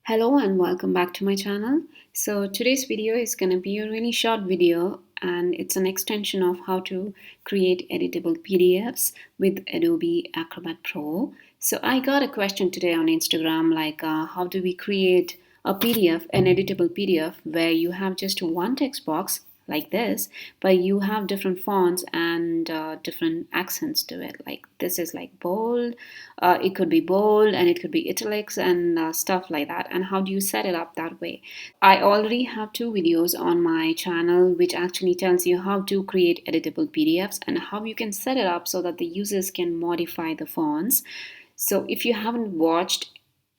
Hello and welcome back to my channel. So today's video is going to be a really short video and it's an extension of how to create editable PDFs with Adobe Acrobat Pro. So I got a question today on Instagram like how do we create a PDF, an editable PDF where you have just one text box like this, but you have different fonts and different accents to it. Like this is like bold, it could be bold and it could be italics and stuff like that. And how do you set it up that way? I already have two videos on my channel which actually tells you how to create editable PDFs and how you can set it up so that the users can modify the fonts. So if you haven't watched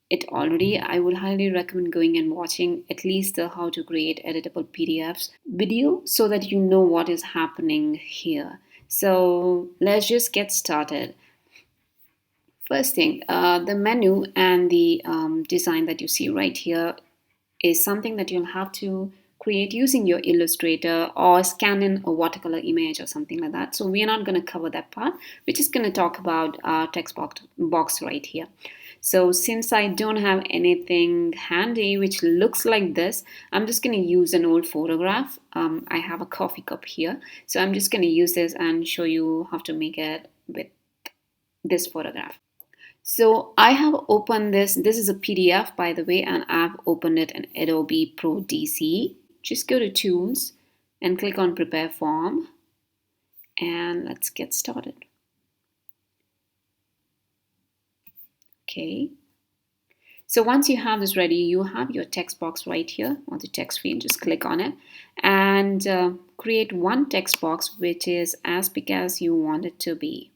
it already, I would highly recommend going and watching at least the how to create editable PDFs video so that you know what is happening here. So let's just get started. First thing, the menu and the design that you see right here is something that you'll have to create using your Illustrator or scan in a watercolor image or something like that. So we're not going to cover that part. We're just going to talk about our text box right here. So since I don't have anything handy which looks like this, I'm just going to use an old photograph. I have a coffee cup here. So I'm just going to use this and show you how to make it with this photograph. So I have opened this. This is a PDF, by the way, and I've opened it in Adobe Pro DC. Just go to Tools and click on Prepare Form. And let's get started. Okay. So once you have this ready, you have your text box right here on the text field. Just click on it and create one text box which is as big as you want it to be.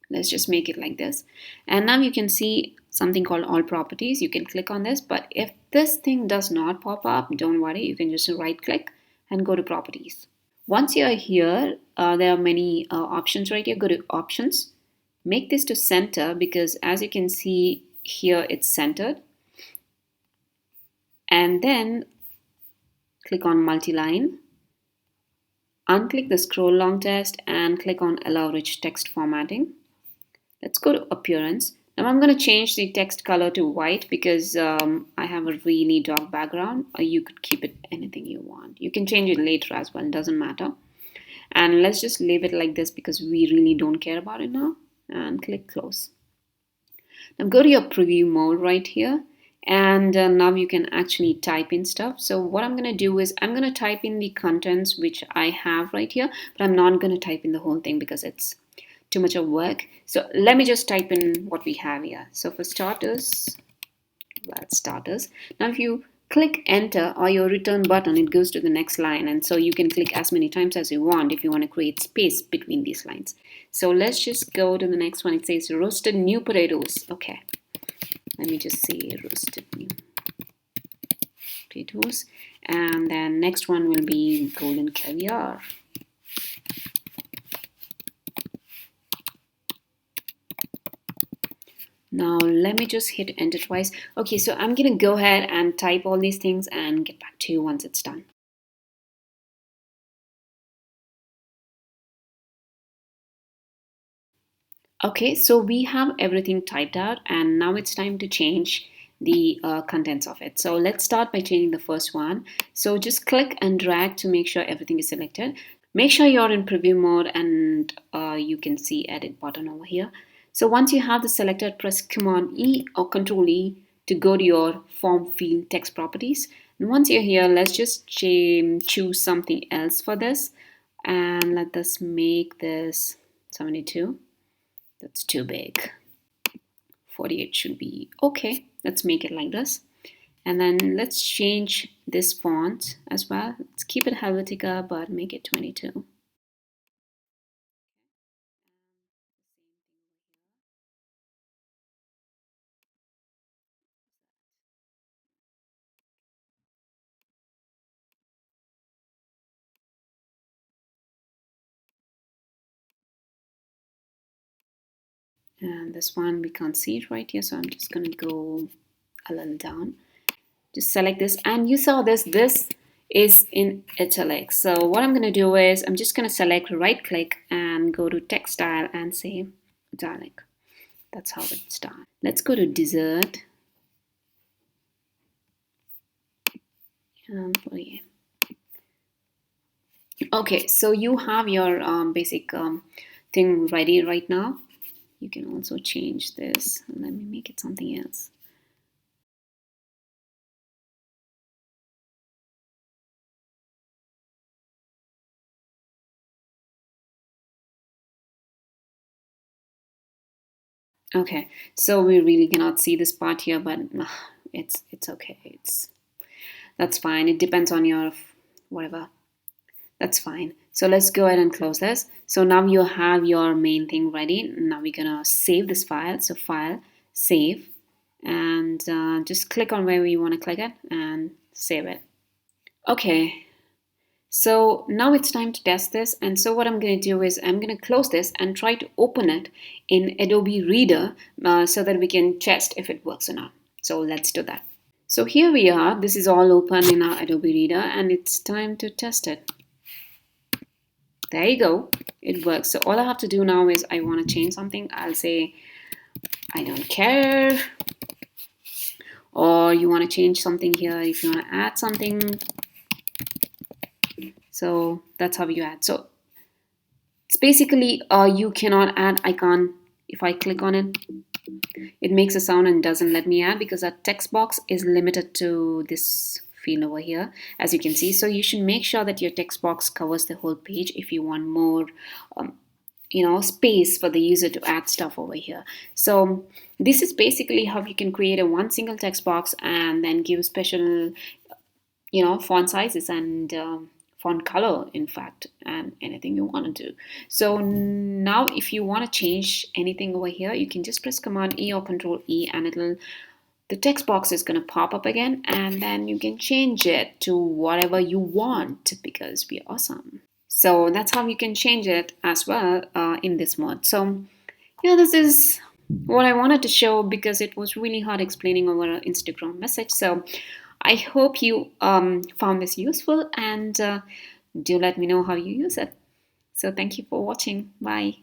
Let's just make it like this. And now you can see something called all properties. You can click on this, but if this thing does not pop up, don't worry. You can just right click and go to properties. Once you're here, there are many options right here. Go to options. Make this to center because as you can see here, it's centered. And then click on multi-line. Unclick the scroll long text and click on allow rich text formatting. Let's go to appearance. Now I'm going to change the text color to white because I have a really dark background. Or you could keep it anything you want. You can change it later as well. It doesn't matter. And let's just leave it like this because we really don't care about it now. And click close. Now go to your preview mode right here. And now you can actually type in stuff. So what I'm going to do is I'm going to type in the contents which I have right here. But I'm not going to type in the whole thing because it's too much of work. So let me just type in what we have here. So for starters, that's starters. Now if you click enter or your return button, it goes to the next line. And so you can click as many times as you want if you want to create space between these lines. So let's just go to the next one. It says roasted new potatoes. Okay. Let me just say roasted new potatoes. And then next one will be golden caviar. Now let me just hit enter twice. Okay, so I'm gonna go ahead and type all these things and get back to you once it's done. Okay, so we have everything typed out and now it's time to change the contents of it. So let's start by changing the first one. So just click and drag to make sure everything is selected. Make sure you're in preview mode and you can see edit button over here. So once you have this selected, press Command E or Control E to go to your form field text properties. And once you're here, let's just choose something else for this. And let us make this 72. That's too big. 48 should be okay. Let's make it like this. And then let's change this font as well. Let's keep it Helvetica, but make it 22. And this one we can't see it right here, so I'm just gonna go a little down. Just select this, and you saw this is in italic. So what I'm gonna do is I'm just gonna select, right click and go to text style and say italic. That's how it's done. Let's go to dessert and 48. Okay, so you have your basic thing ready right now. You can also change this. Let me make it something else. Okay, so we really cannot see this part here, but it's okay. That's fine. It depends on your whatever. That's fine. So let's go ahead and close this. So now you have your main thing ready. Now we're gonna save this file. So file, save, and just click on where you want to click it and save it. Okay. So now it's time to test this. And so what I'm going to do is I'm going to close this and try to open it in Adobe Reader so that we can test if it works or not. So let's do that. So here we are. This is all open in our Adobe Reader and it's time to test it. There you go. It works. So all I have to do now is I want to change something. I'll say I don't care. Or you want to change something here if you want to add something. So that's how you add. So it's basically you cannot add icon. If I click on it, it makes a sound and doesn't let me add because that text box is limited to this field over here, as you can see. So you should make sure that your text box covers the whole page if you want more space for the user to add stuff over here. So this is basically how you can create a one single text box and then give special font sizes and font color, in fact, and anything you want to do. So now if you want to change anything over here, you can just press Command E or Control E and the text box is going to pop up again, and then you can change it to whatever you want because we're awesome. So that's how you can change it as well in this mode. So yeah, this is what I wanted to show because it was really hard explaining over an Instagram message. So I hope you found this useful and do let me know how you use it. So thank you for watching. Bye.